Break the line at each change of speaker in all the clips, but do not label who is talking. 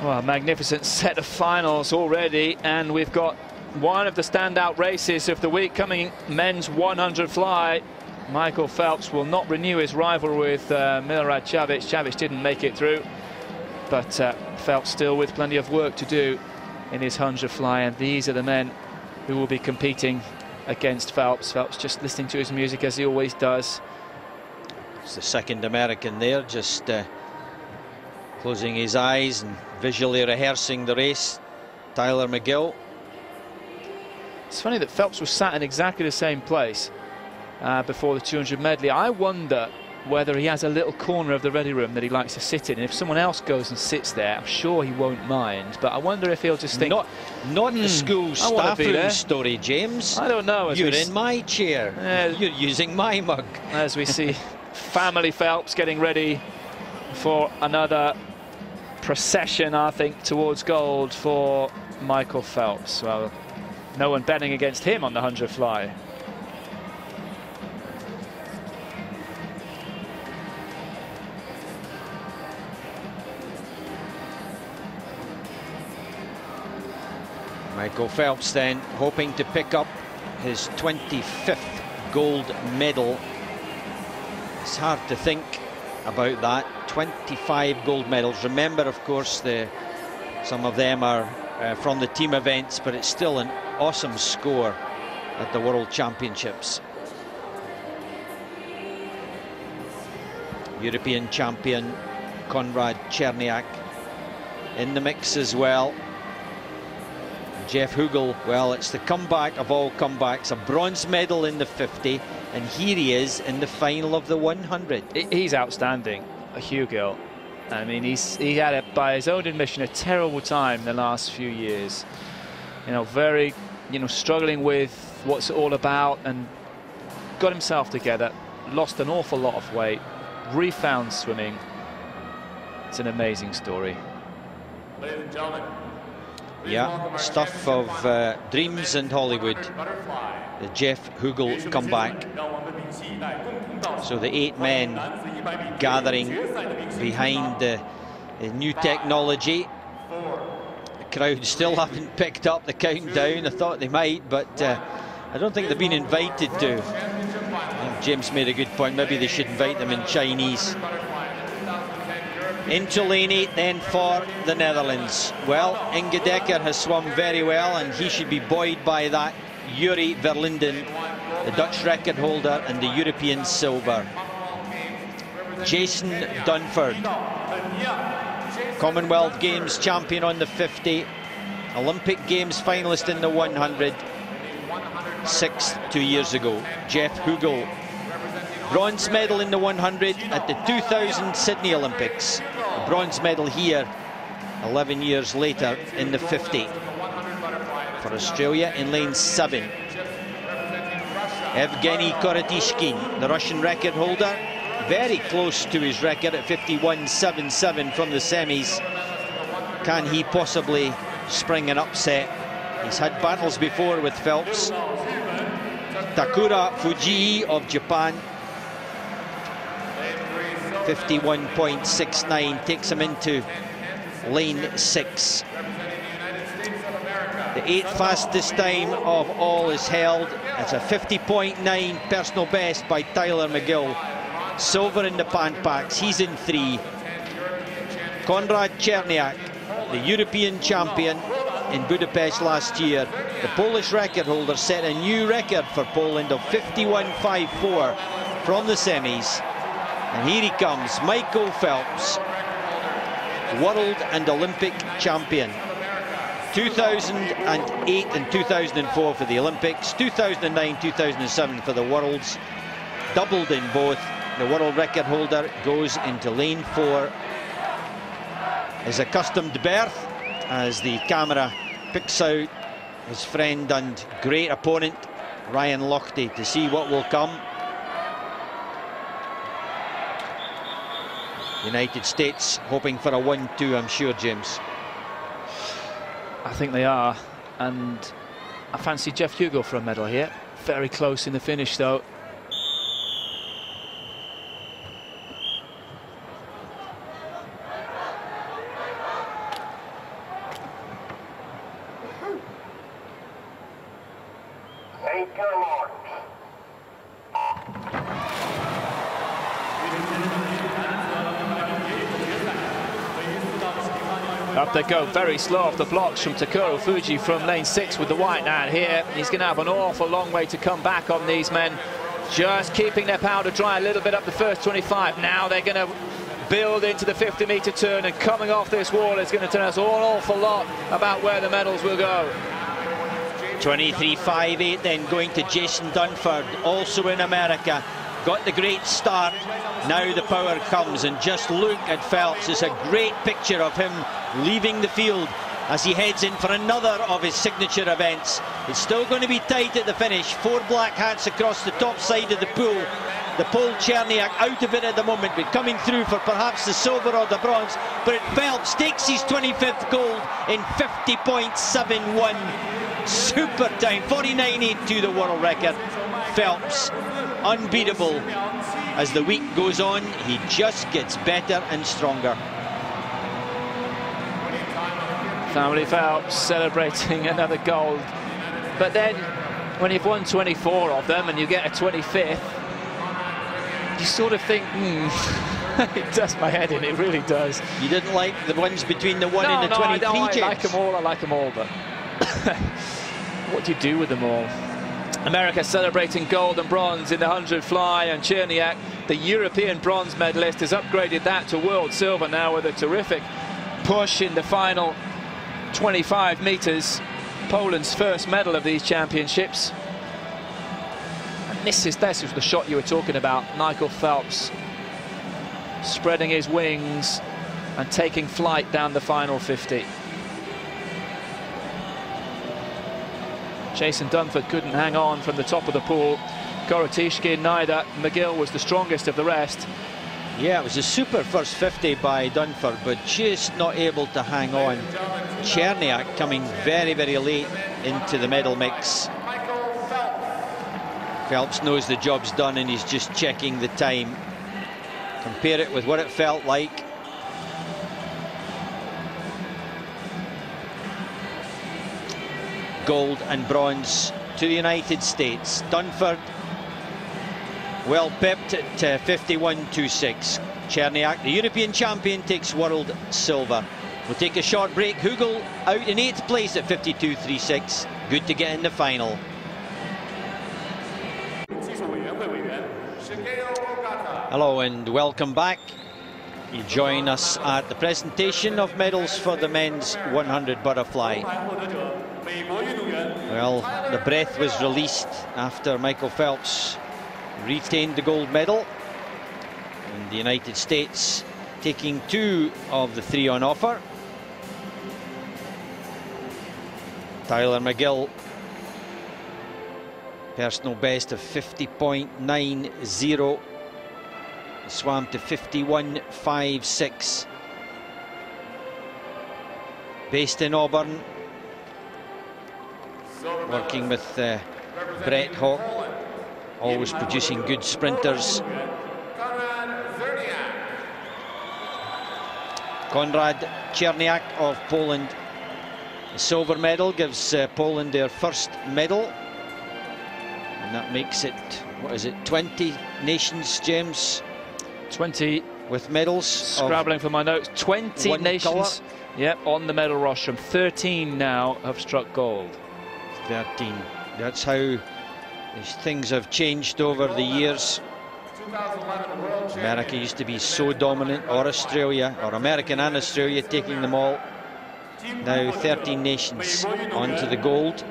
Well, magnificent set of finals already, and we've got one of the standout races of the week coming. Men's 100 fly. Michael Phelps will not renew his rival with Milorad Čavić. Čavić didn't make it through, but Phelps still with plenty of work to do in his 100 fly, and these are the men who will be competing against Phelps. Phelps just listening to his music as he always does.
It's the second American there, just closing his eyes and visually rehearsing the race. Tyler McGill.
It's funny that Phelps was sat in exactly the same place before the 200 medley. I wonder whether he has a little corner of the ready room that he likes to sit in. And if someone else goes and sits there, I'm sure he won't mind. But I wonder if he'll just think...
Not the school staff room story, James.
I don't know.
You're in my chair. You're using my mug.
As we see family Phelps getting ready for another procession, I think, towards gold for Michael Phelps. Well, no one betting against him on the 100 fly.
Michael Phelps then hoping to pick up his 25th gold medal. It's hard to think about that. 25 gold medals. Remember, of course, some of them are from the team events, but it's still an awesome score at the World Championships. European champion Konrad Czerniak in the mix as well. Jeff Hugel, well, it's the comeback of all comebacks, a bronze medal in the 50, and here he is in the final of the 100.
He's outstanding, Hugel. I mean, he had, by his own admission, a terrible time the last few years. You know, very, struggling with what's it all about, and got himself together, lost an awful lot of weight, refound swimming. It's an amazing story.
Ladies and gentlemen,
yeah, stuff of dreams and Hollywood. The Jeff Hugel comeback. So the 8 men gathering behind the new technology. The crowd still haven't picked up the countdown. I thought they might, but I don't think they've been invited to. James made a good point. Maybe they should invite them in Chinese. Into lane 8 then for the Netherlands. Well, Inge Dekker has swum very well, and he should be buoyed by that. Yuri Verlinden, the Dutch record holder and the European silver. Jason Dunford, Commonwealth Games champion on the 50, Olympic Games finalist in the 100, 6th 2 years ago. Jeff Hugel, bronze medal in the 100 at the 2000 Sydney Olympics. A bronze medal here 11 years later in the 50. For Australia in lane 7. Evgeny Koratishkin, the Russian record holder, very close to his record at 51.77 from the semis. Can he possibly spring an upset? He's had battles before with Phelps. Takura Fujii of Japan, 51.69, takes him into lane 6. The 8th fastest time of all is held. It's a 50.9 personal best by Tyler McGill. Silver in the Panpaks, he's in 3. Konrad Czerniak, the European champion in Budapest last year. The Polish record holder set a new record for Poland of 51.54 from the semis. And here he comes, Michael Phelps, world and Olympic champion. 2008 and 2004 for the Olympics, 2009, 2007 for the Worlds, doubled in both. The world record holder goes into lane 4. His accustomed berth as the camera picks out his friend and great opponent, Ryan Lochte, to see what will come. United States hoping for a 1-2, I'm sure, James.
I think they are, and I fancy Jeff Hugel for a medal here. Very close in the finish, though. Up they go, very slow off the blocks from Takuro Fuji from lane 6 with the white now here. He's going to have an awful long way to come back on these men. Just keeping their powder dry a little bit up the first 25. Now they're going to build into the 50-metre turn, and coming off this wall is going to tell us an awful lot about where the medals will go.
23.58 then going to Jason Dunford, also in America. Got the great start. Now the power comes, and just look at Phelps. It's a great picture of him leaving the field as he heads in for another of his signature events. It's still going to be tight at the finish. 4 black hats across the top side of the pool. The Pole Cherniak out of it at the moment, but coming through for perhaps the silver or the bronze. But Phelps takes his 25th gold in 50.71. Super time, 49.82 the world record. Phelps, unbeatable. As the week goes on, he just gets better and stronger.
Family Phelps celebrating another gold. But then, when you've won 24 of them and you get a 25th, you sort of think, it does my head in, it really does.
You didn't like the ones between the 1 and the 23, James?
I like them all, but what do you do with them all? America celebrating gold and bronze in the 100 fly, and Cherniak, the European bronze medalist, has upgraded that to world silver now with a terrific push in the final 25 metres. Poland's first medal of these championships. And this is the shot you were talking about. Michael Phelps spreading his wings and taking flight down the final 50. Jason Dunford couldn't hang on from the top of the pool. Korotishkin neither. McGill was the strongest of the rest.
Yeah, it was a super first 50 by Dunford, but just not able to hang on. Cherniak coming very, very late into the medal mix. Phelps knows the job's done and he's just checking the time. Compare it with what it felt like. Gold and bronze to the United States. Dunford well pipped at 51.26. Cherniak, the European champion, takes world silver. We'll take a short break. Hugel out in 8th place at 52.36. Good to get in the final. Hello and welcome back. You join us at the presentation of medals for the men's 100 butterfly. Well, the breath was released after Michael Phelps retained the gold medal. And the United States taking 2 of the 3 on offer. Tyler McGill, personal best of 50.90. Swam to 51.56. Based in Auburn, working with Brett Hawk, always producing good sprinters. Konrad Cherniak of Poland. The silver medal gives Poland their first medal. And that makes it, what is it, 20 nations, James?
20
with medals.
Scrabbling for my notes. 20 nations.
Colour.
Yep, on the medal rostrum. 13 now have struck gold.
13. That's how things have changed over the years. America used to be so dominant, or Australia, or American and Australia taking them all. Now 13 nations onto the gold.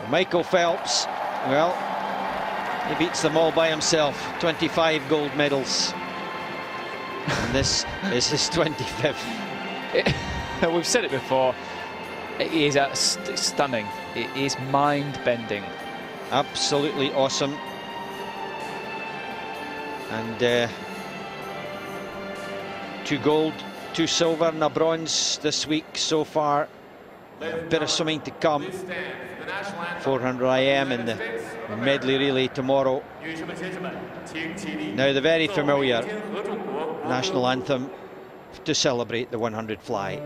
Michael Phelps, well, he beats them all by himself. 25 gold medals. And this is his 25th.
We've said it before. It is stunning. It is mind-bending.
Absolutely awesome. And 2 gold, 2 silver and a bronze this week so far. A bit of swimming to come. 400 IM in the medley relay tomorrow. Now the very familiar national anthem to celebrate the 100 fly.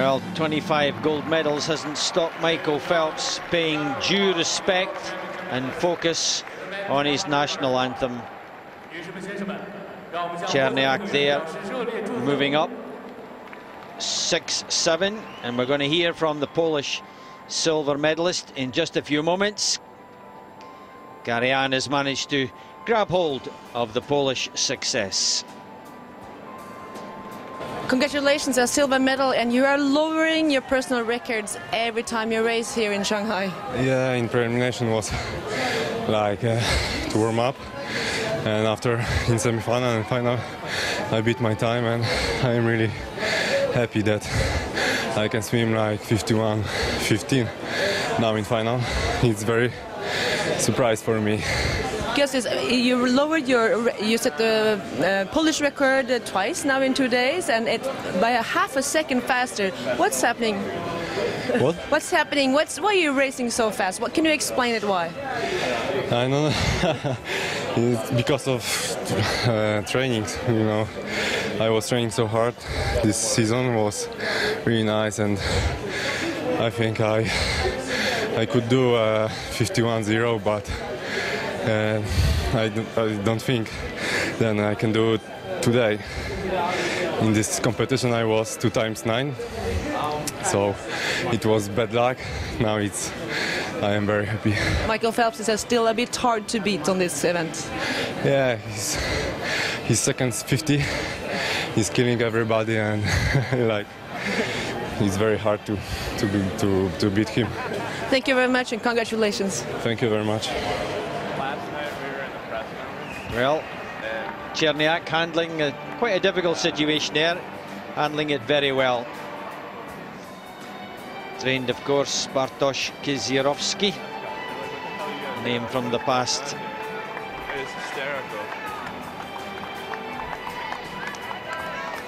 Well, 25 gold medals hasn't stopped Michael Phelps paying due respect and focus on his national anthem. Cherniak there, moving up 6-7, and we're going to hear from the Polish silver medalist in just a few moments. Garian has managed to grab hold of the Polish success.
Congratulations, a silver medal, and you are lowering your personal records every time you race here in Shanghai.
Yeah, in prelimination was like to warm up, and after in semi-final and final I beat my time, and I'm really happy that I can swim like 51:15 now in final. It's very surprise for me.
Because you lowered you set the Polish record twice now in 2 days, and it by a half a second faster. What's happening?
What?
What's happening? Why are you racing so fast? What can you explain it? Why?
I don't know. It's because of trainings, you know. I was training so hard. This season was really nice, and I think I could do 51.0, but I don't think then I can do it today. In this competition I was 2 times 9, so it was bad luck. Now I am very happy.
Michael Phelps is still a bit hard to beat on this event.
Yeah, his seconds 50. He's killing everybody, and like it's very hard to beat him.
Thank you very much, and congratulations.
Thank you very much.
Well, Cherniak handling quite a difficult situation there, handling it very well. Trained, of course, Bartosz Kizierowski, name from the past.
It's hysterical.